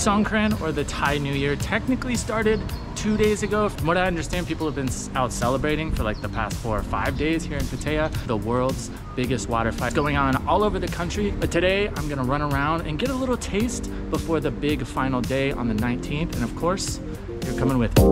Songkran, or the Thai New Year, technically started 2 days ago. From what I understand, people have been out celebrating for like the past 4 or 5 days here in Pattaya. The world's biggest water fight going on all over the country. But today I'm gonna run around and get a little taste before the big final day on the 19th. And of course, you're coming with me.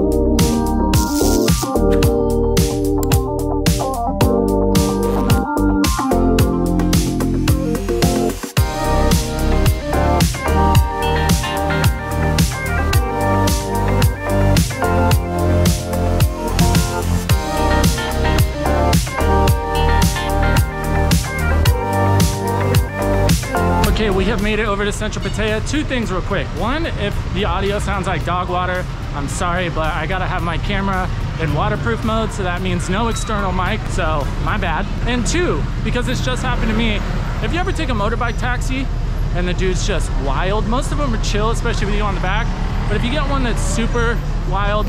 Okay, we have made it over to Central Pattaya. 2 things real quick. One, if the audio sounds like dog water, I'm sorry, but I gotta have my camera in waterproof mode, so that means no external mic, so my bad. And 2, because this just happened to me, if you ever take a motorbike taxi and the dude's just wild, most of them are chill, especially with you on the back, but if you get one that's super wild,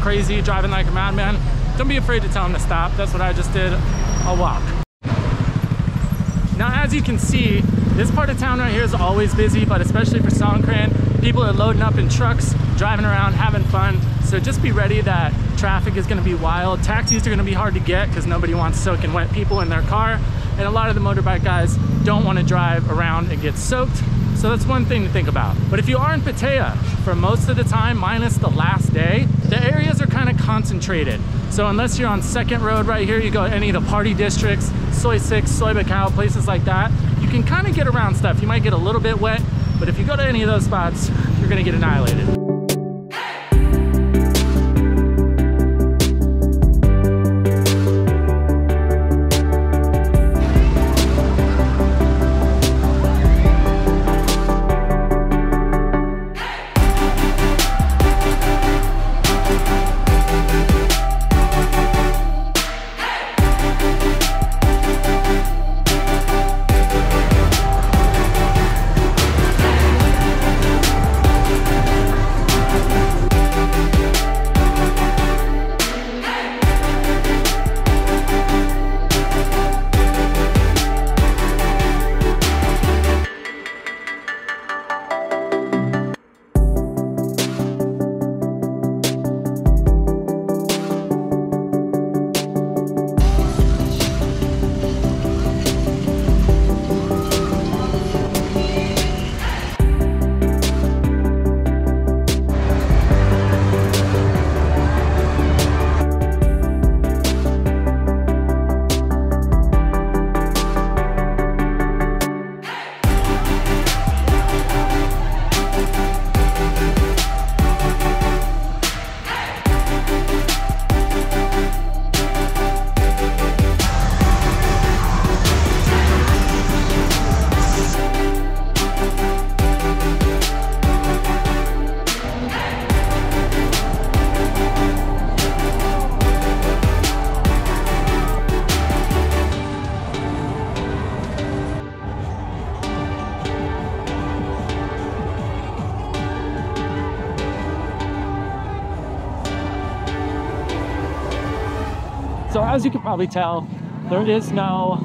crazy, driving like a madman, don't be afraid to tell him to stop. That's what I just did. I'll walk. Now, as you can see, this part of town right here is always busy, but especially for Songkran, people are loading up in trucks, driving around, having fun. So just be ready that traffic is gonna be wild. Taxis are gonna be hard to get because nobody wants soaking wet people in their car. And a lot of the motorbike guys don't wanna drive around and get soaked. So that's one thing to think about. But if you are in Pattaya for most of the time, minus the last day, the areas are kind of concentrated. So unless you're on Second Road right here, you go to any of the party districts, Soi 6, Soi Buakhao, places like that, you can kind of get around stuff. You might get a little bit wet, but if you go to any of those spots, you're gonna get annihilated. So as you can probably tell, there is no,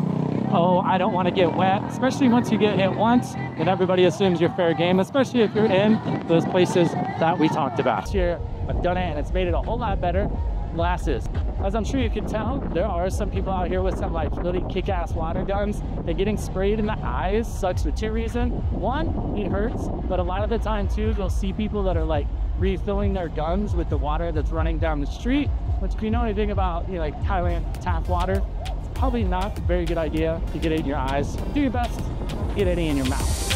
oh, I don't want to get wet, especially once you get hit once, then everybody assumes you're fair game, especially if you're in those places that we talked about. Here, I've done it and it's made it a whole lot better. Glasses. As I'm sure you can tell, there are some people out here with some like really kick-ass water guns. They're getting sprayed in the eyes sucks for 2 reasons. One, it hurts, but a lot of the time too, you'll see people that are like refilling their guns with the water that's running down the street, which if you know anything about, you know, like Thailand tap water, it's probably not a very good idea to get it in your eyes. Do your best, get it in your mouth.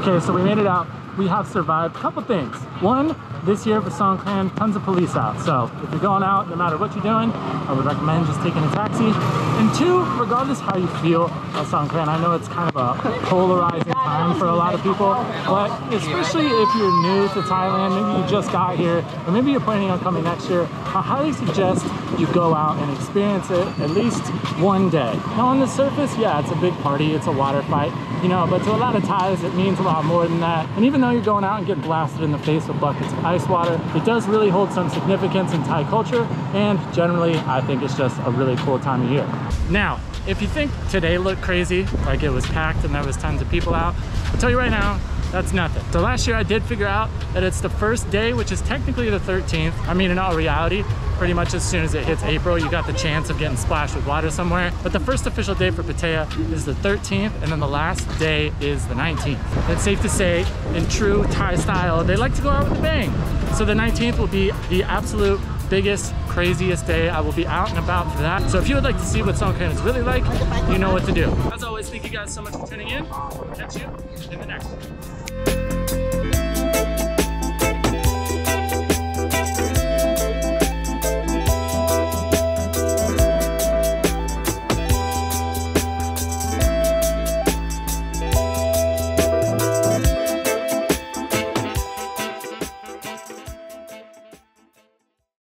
Okay, so we made it out. We have survived a couple things. One, this year for Songkran, tons of police out. So if you're going out, no matter what you're doing, I would recommend just taking a taxi. And two, regardless how you feel at Songkran, I know it's kind of a polarizing time for a lot of people, but especially if you're new to Thailand, maybe you just got here, or maybe you're planning on coming next year, I highly suggest you go out and experience it at least one day. Now on the surface, yeah, it's a big party, it's a water fight, you know, but to a lot of Thais, it means a lot more than that. And even though you're going out and getting blasted in the face with buckets of ice water, it does really hold some significance in Thai culture, and generally, I think it's just a really cool time of year. Now, if you think today looked crazy, like it was packed and there was tons of people out, I'll tell you right now, that's nothing. So last year I did figure out that it's the first day, which is technically the 13th. I mean, in all reality, pretty much as soon as it hits April, you got the chance of getting splashed with water somewhere. But the first official day for Pattaya is the 13th, and then the last day is the 19th. It's safe to say, in true Thai style, they like to go out with a bang. So the 19th will be the absolute biggest, craziest day. I will be out and about for that. So if you would like to see what Songkran is really like, you know what to do. As always, thank you guys so much for tuning in. We'll catch you in the next one.